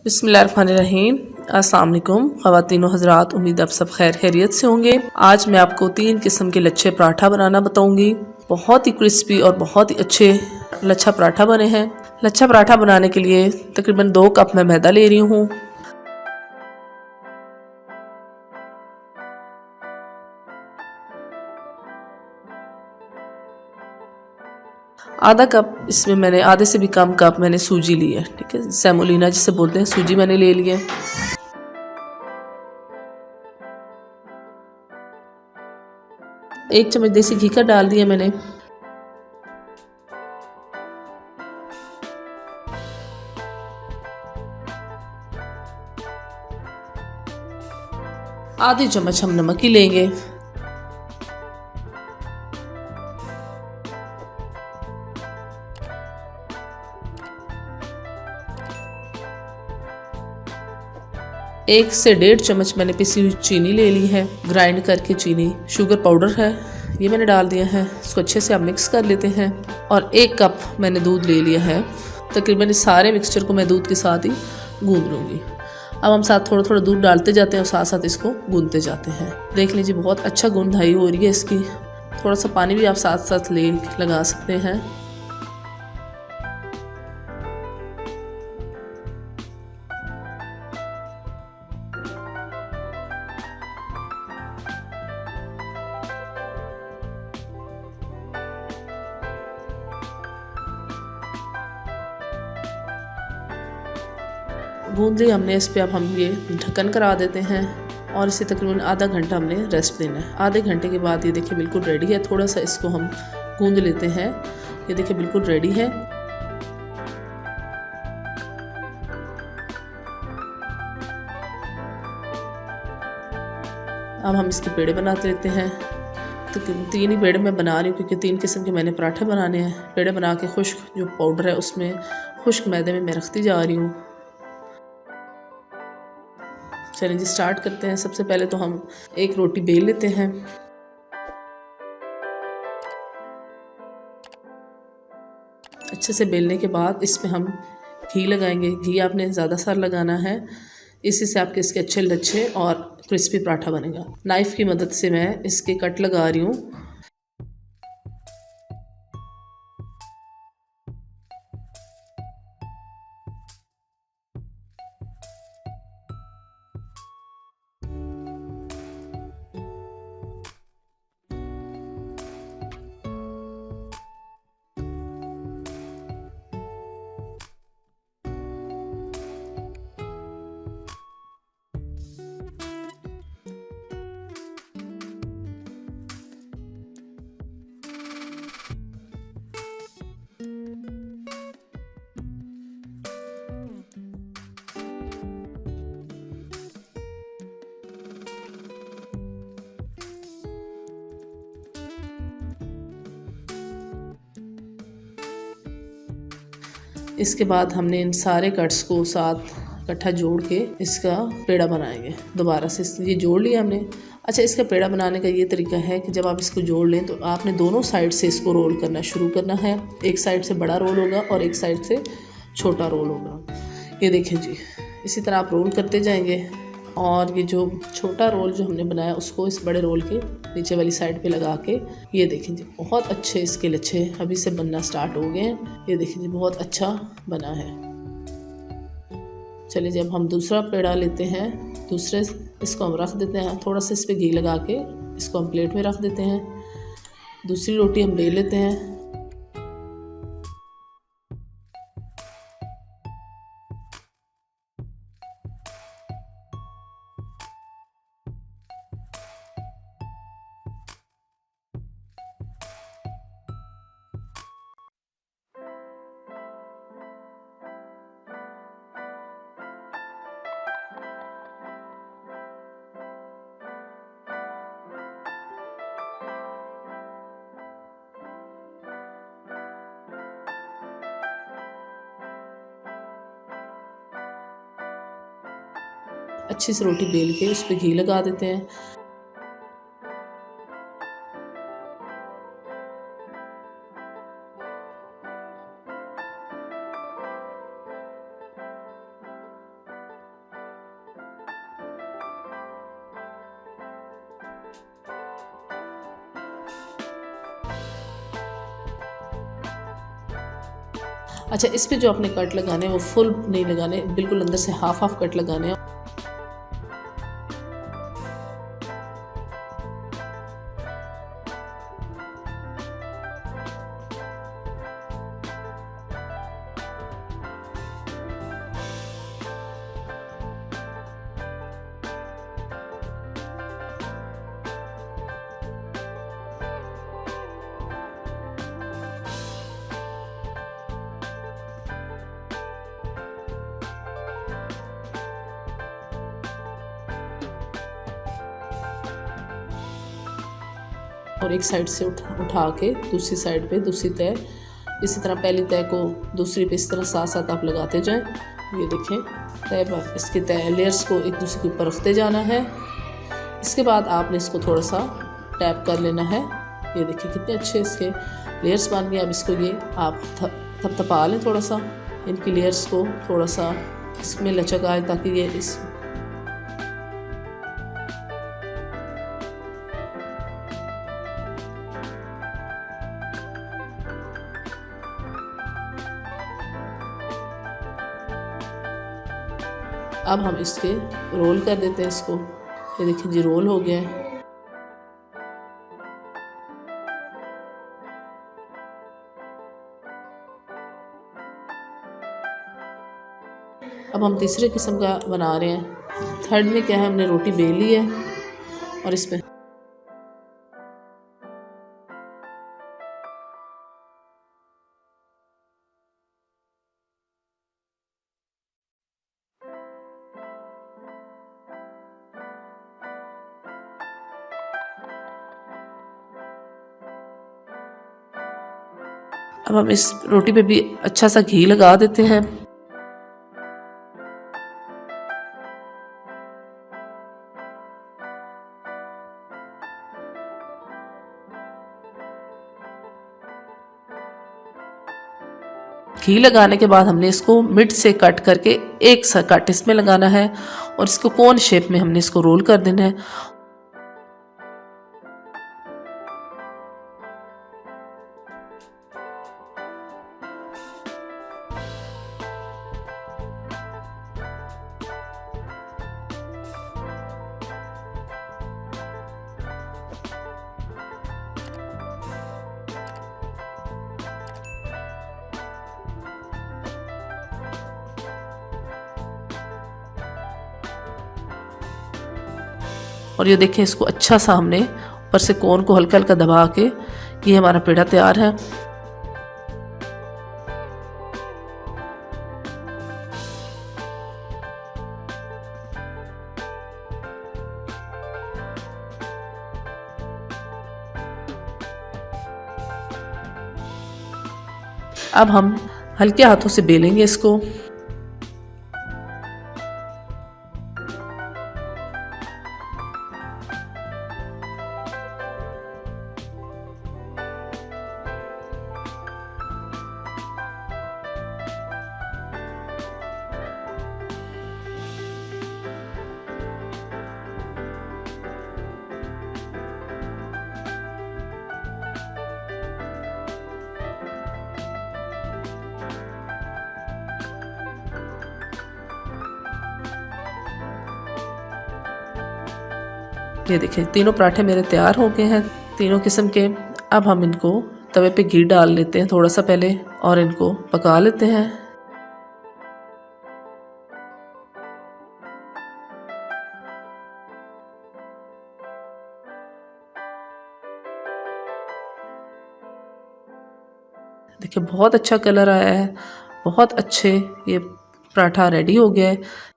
बिस्मिल्लाहिर्रहमानिर्रहीम। अस्सलाम वालेकुम ख़वातीन व हज़रात, उम्मीद आप सब खैर खैरियत से होंगे। आज मैं आपको 3 किस्म के लच्छे पराठा बनाना बताऊंगी। बहुत ही क्रिस्पी और बहुत ही अच्छे लच्छा पराठा बने हैं। लच्छा पराठा बनाने के लिए तकरीबन 2 कप मैं मैदा ले रही हूँ। आधा कप इसमें मैंने आधे से भी कम कप मैंने सूजी ली है, ठीक है, सेमोलिना जिसे बोलते हैं, सूजी मैंने ले ली है। एक चम्मच देसी घी का डाल दिया मैंने। आधी चम्मच हम नमक की लेंगे। एक से 1.5 चम्मच मैंने पिसी हुई चीनी ले ली है, ग्राइंड करके चीनी, शुगर पाउडर है, ये मैंने डाल दिया है। इसको अच्छे से आप मिक्स कर लेते हैं। और 1 कप मैंने दूध ले लिया है। तकरीबन इस सारे मिक्सचर को मैं दूध के साथ ही गूंद लूँगी। अब हम साथ थोड़ा थोड़ा दूध डालते जाते हैं और साथ साथ इसको गूंदते जाते हैं। देख लीजिए बहुत अच्छा गूंदाई हो रही है इसकी। थोड़ा सा पानी भी आप साथ साथ लगा सकते हैं। गूंद ली हमने, इस पे अब हम ये ढक्कन करा देते हैं और इसे तकरीबन आधा घंटा हमने रेस्ट देना है। आधे घंटे के बाद ये देखिए बिल्कुल रेडी है। थोड़ा सा इसको हम गूंद लेते हैं। ये देखिए बिल्कुल रेडी है। अब हम इसके पेड़े बनाते लेते हैं। तो 3 ही पेड़े मैं बना रही हूँ क्योंकि 3 किस्म के मैंने पराठे बनाने हैं। पेड़े बना के खुश्क जो पाउडर है उसमें खुश्क मैदे में मैं रखती जा रही हूँ। चलिए जी स्टार्ट करते हैं। सबसे पहले तो हम एक रोटी बेल लेते हैं। अच्छे से बेलने के बाद इसमें हम घी लगाएंगे। घी आपने ज़्यादा सारा लगाना है, इसी से आपके इसके अच्छे लच्छे और क्रिस्पी पराठा बनेगा। नाइफ़ की मदद से मैं इसके कट लगा रही हूँ। इसके बाद हमने इन सारे कट्स को साथ इकट्ठा जोड़ के इसका पेड़ा बनाएंगे। दोबारा से ये जोड़ लिया हमने। अच्छा, इसका पेड़ा बनाने का ये तरीका है कि जब आप इसको जोड़ लें तो आपने दोनों साइड से इसको रोल करना शुरू करना है। एक साइड से बड़ा रोल होगा और एक साइड से छोटा रोल होगा। ये देखें जी, इसी तरह आप रोल करते जाएंगे और ये जो छोटा रोल जो हमने बनाया उसको इस बड़े रोल के नीचे वाली साइड पे लगा के, ये देखें जी बहुत अच्छे इसके लच्छे अभी से बनना स्टार्ट हो गए हैं। ये देखें जी बहुत अच्छा बना है। चलिए जब हम दूसरा पेड़ा लेते हैं, दूसरे इसको हम रख देते हैं। थोड़ा सा इस पर घी लगा के इसको हम प्लेट में रख देते हैं। दूसरी रोटी हम ले लेते हैं। अच्छी सी रोटी बेल के उस पर घी लगा देते हैं। अच्छा, इस पे जो आपने कट लगाने हैं वो फुल नहीं लगाने, बिल्कुल अंदर से हाफ हाफ कट लगाने हैं। और एक साइड से उठा के दूसरी साइड पे दूसरी तय, इसी तरह पहली तय को दूसरी पे इस तरह साथ साथ आप लगाते जाएं। ये देखें, तय पर इसकी तय लेयर्स को एक दूसरे के ऊपर रखते जाना है। इसके बाद आपने इसको थोड़ा सा टैप कर लेना है। ये देखिए कितने अच्छे इसके लेयर्स बन गए। अब इसको ये आप थपथपा लें थोड़ा सा, इनकी लेयर्स को थोड़ा सा इसमें लचक आए ताकि ये इस अब हम इसके रोल कर देते हैं इसको। ये देखिए जी, रोल हो गया है। अब हम तीसरे किस्म का बना रहे हैं। थर्ड में क्या है, हमने रोटी बेल ली है और इस पे अब हम इस रोटी पे भी अच्छा सा घी लगा देते हैं। घी लगाने के बाद हमने इसको मिड से कट करके एक सा कट इसमें लगाना है और इसको कोन शेप में हमने इसको रोल कर देना है। और ये देखें, इसको अच्छा सा हमने ऊपर से कोन को हल्का हल्का दबा के ये हमारा पेड़ा तैयार है। अब हम हल्के हाथों से बेलेंगे इसको। ये देखिए, तीनों पराठे मेरे तैयार हो गए हैं, तीनों किस्म के। अब हम इनको तवे पे घी डाल लेते हैं थोड़ा सा पहले और इनको पका लेते हैं। देखिए, बहुत अच्छा कलर आया है, बहुत अच्छे ये पराठा रेडी हो गया है।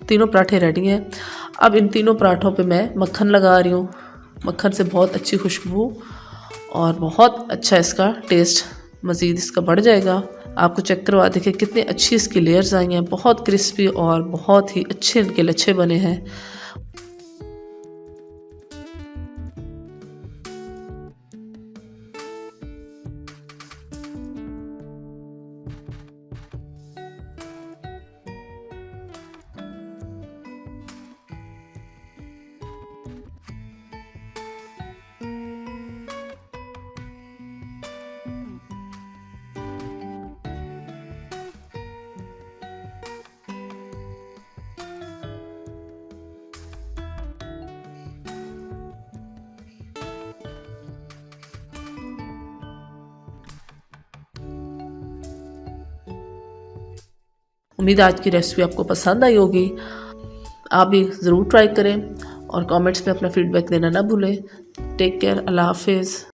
तीनों पराठे रेडी हैं। अब इन तीनों पराठों पे मैं मक्खन लगा रही हूँ। मक्खन से बहुत अच्छी खुशबू और बहुत अच्छा इसका टेस्ट मज़ीद इसका बढ़ जाएगा। आपको चेक करवा देखिए कितनी अच्छी इसकी लेयर्स आई हैं, बहुत क्रिस्पी और बहुत ही अच्छे इनके लच्छे बने हैं। उम्मीद है आज की रेसिपी आपको पसंद आई होगी। आप भी ज़रूर ट्राई करें और कमेंट्स में अपना फीडबैक देना ना भूलें। टेक केयर, अल्लाह हाफिज़।